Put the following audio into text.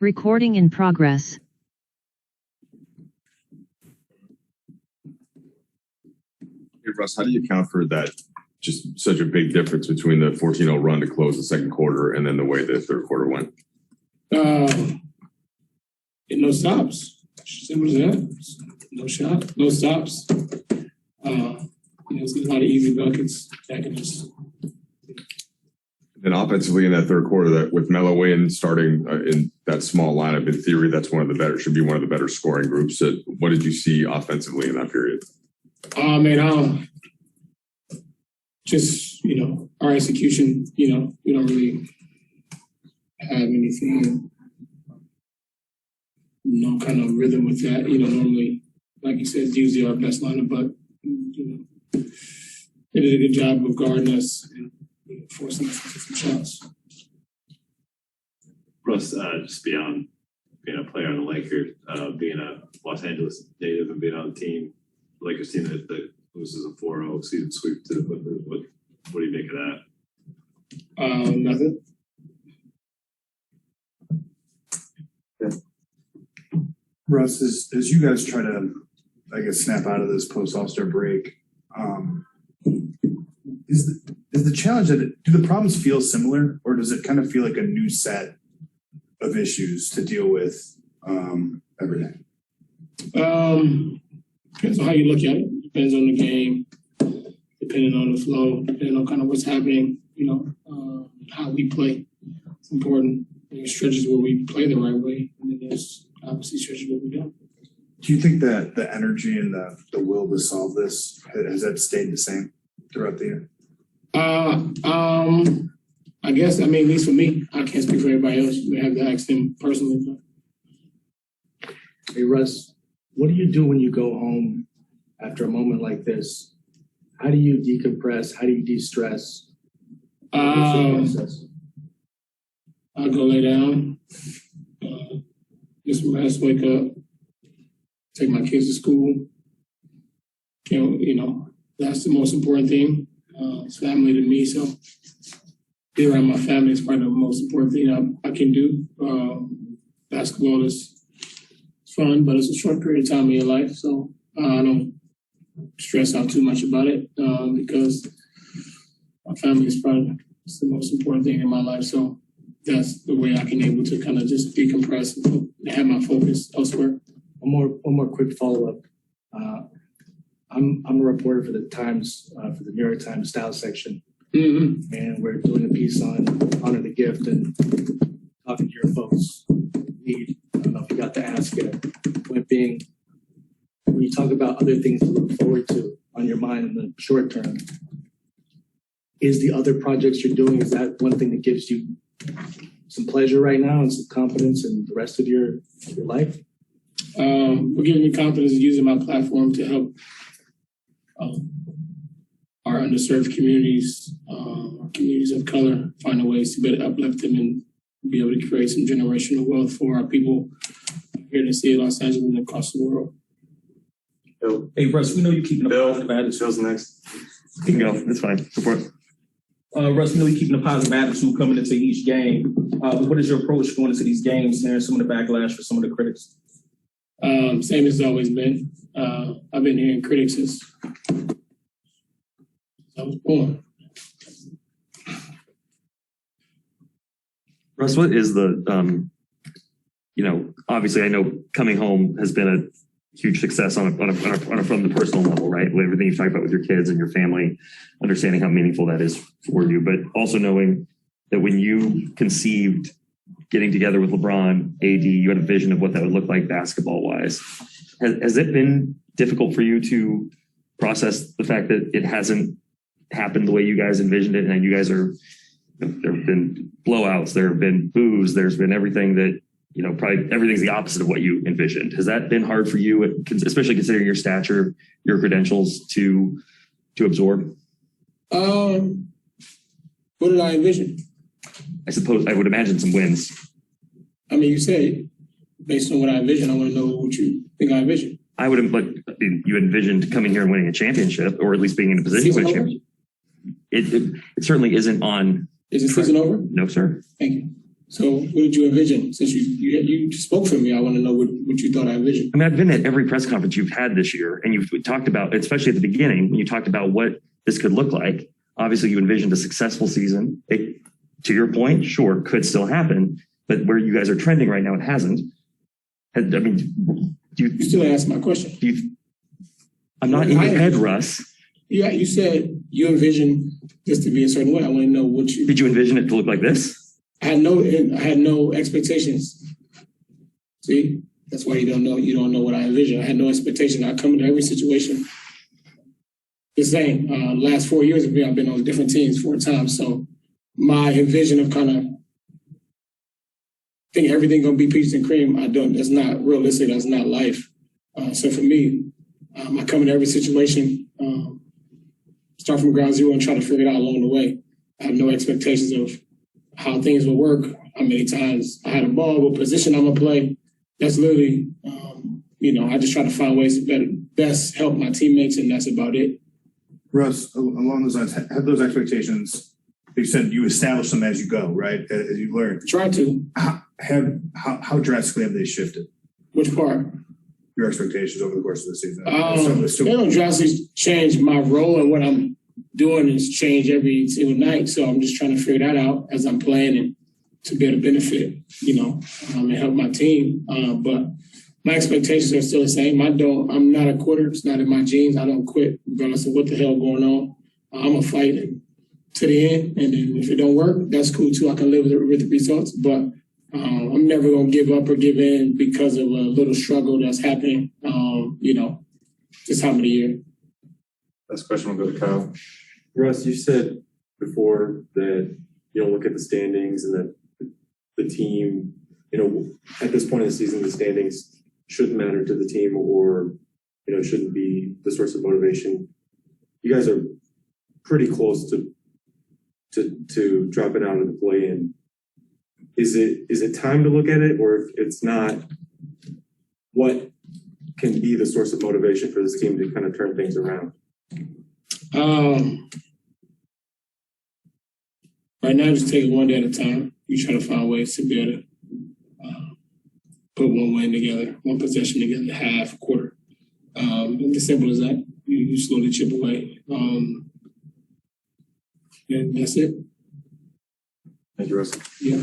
Recording in progress. Hey Russ, how do you account for that just such a big difference between the 14-0 run to close the second quarter and then the way the third quarter went? No stops. Simple as that. No shot, no stops. It's a lot of easy buckets that can just. And offensively in that third quarter, that with Melo in starting in that small lineup, in theory, that's should be one of the better scoring groups. What did you see offensively in that period? Just our execution. We don't really have anything, no kind of rhythm with that. Normally, like you said, it's usually our best lineup, but they did a good job of guarding us and forcing us to take some shots. Russ, just beyond being a player on the Lakers, being a Los Angeles native and being on the team, the Lakers team that loses a 4-0 season sweep to the Clippers, what do you make of that? Nothing. Yeah. Russ, as you guys try to, snap out of this post-All-Star break, is the challenge do the problems feel similar, or does it kind of feel like a new set of issues to deal with every day? Depends on how you look at it. Depends on the game. Depending on the flow. Depending on kind of what's happening. How we play. It's important. There's stretches where we play the right way, and then there's obviously stretches where we don't. Do you think that the energy and the will to solve this has that stayed the same throughout the year? I guess, at least for me, I can't speak for everybody else. You have to ask them personally. Hey, Russ, what do you do when you go home after a moment like this? How do you decompress? How do you de-stress? I'll go lay down, get some rest, wake up, take my kids to school. That's the most important thing. It's family to me, so being around my family is probably the most important thing I can do. Basketball is fun, but it's a short period of time in your life, so I don't stress out too much about it because my family is probably the most important thing in my life. So that's the way I can able to kind of just decompress and have my focus elsewhere. One more quick follow-up. I'm a reporter for the Times, for the New York Times Style section, and we're doing a piece on Honor the Gift and talking to your folks. I don't know if you got to ask it. Point being, when you talk about other things to look forward to on your mind in the short term, is the other projects you're doing, is that one thing that gives you some pleasure right now and some confidence in the rest of your life? We're giving me confidence in using my platform to help our underserved communities, communities of color, find ways to better uplift them and be able to create some generational wealth for our people here in the city of Los Angeles and across the world. Hey, Russ, we know you're keeping a positive attitude. Bill's next. You can go. That's fine. Support. Russ, we know you're keeping a positive attitude coming into each game. What is your approach going into these games and some of the backlash for some of the critics? Same as it's always been. I've been hearing critics since I was born. Russ, what is the, obviously I know coming home has been a huge success from the personal level, right? Everything you've talked about with your kids and your family, understanding how meaningful that is for you, but also knowing that when you conceived getting together with LeBron, AD, you had a vision of what that would look like basketball-wise. Has it been difficult for you to process the fact that it hasn't happened the way you guys envisioned it, and you guys are, there have been blowouts, there have been boos, there's been everything that, probably everything's the opposite of what you envisioned. Has that been hard for you, especially considering your stature, your credentials, to absorb? What did I envision? I would imagine some wins. You say, based on what I envision, I want to know what you think I envisioned. You envisioned coming here and winning a championship, or at least being in a position to win a championship. It certainly isn't on. Is the season over? No, sir. Thank you. So what did you envision? Since you spoke for me, I want to know what you thought I envisioned. I mean, I've been at every press conference you've had this year, and you've talked about, especially at the beginning, when you talked about what this could look like. Obviously, you envisioned a successful season. It, to your point, sure, could still happen, but where you guys are trending right now, it hasn't. I mean, You still ask my question. I'm not in your head, Russ. Yeah, you said you envisioned this to be a certain way. I want to know what you. Did you envision it to look like this? I had no expectations. See, that's why you don't know what I envision. I had no expectation. I come into every situation the same. Last 4 years of me, I've been on different teams 4 times. So my envision of kind of think everything gonna be peaches and cream, that's not realistic. That's not life. So for me, I come into every situation, start from ground zero and try to figure it out along the way. I have no expectations of how things will work, how many times I had a ball, what position I'm gonna play. That's literally, I just try to find ways to best help my teammates, and that's about it. Russ, along those lines, have those expectations, you said you establish them as you go, right? As you learn. Try to. How drastically have they shifted? Which part? Your expectations over the course of the season? They don't drastically change my role, and what I'm doing is change every single night. So I'm just trying to figure that out as I'm playing and to be able to benefit, and help my team. But my expectations are still the same. I'm not a quitter. It's not in my genes. I don't quit regardless of what the hell going on. I'm a fighter to the end. And then if it don't work, that's cool too. I can live with the results. But I'm never going to give up or give in because of a little struggle that's happening, this time of the year. Last question will go to Kyle. Russ, you said before that you don't look at the standings and that the team, at this point in the season, the standings shouldn't matter to the team or, shouldn't be the source of motivation. You guys are pretty close to dropping out of the play-in. Is it time to look at it, or if it's not, what can be the source of motivation for this team to kind of turn things around? Right now, just take it one day at a time. You try to find ways to be able to put one win together, one possession together, half, quarter. It's as simple as that. You slowly chip away. And that's it. Thank you, Russ. Yeah.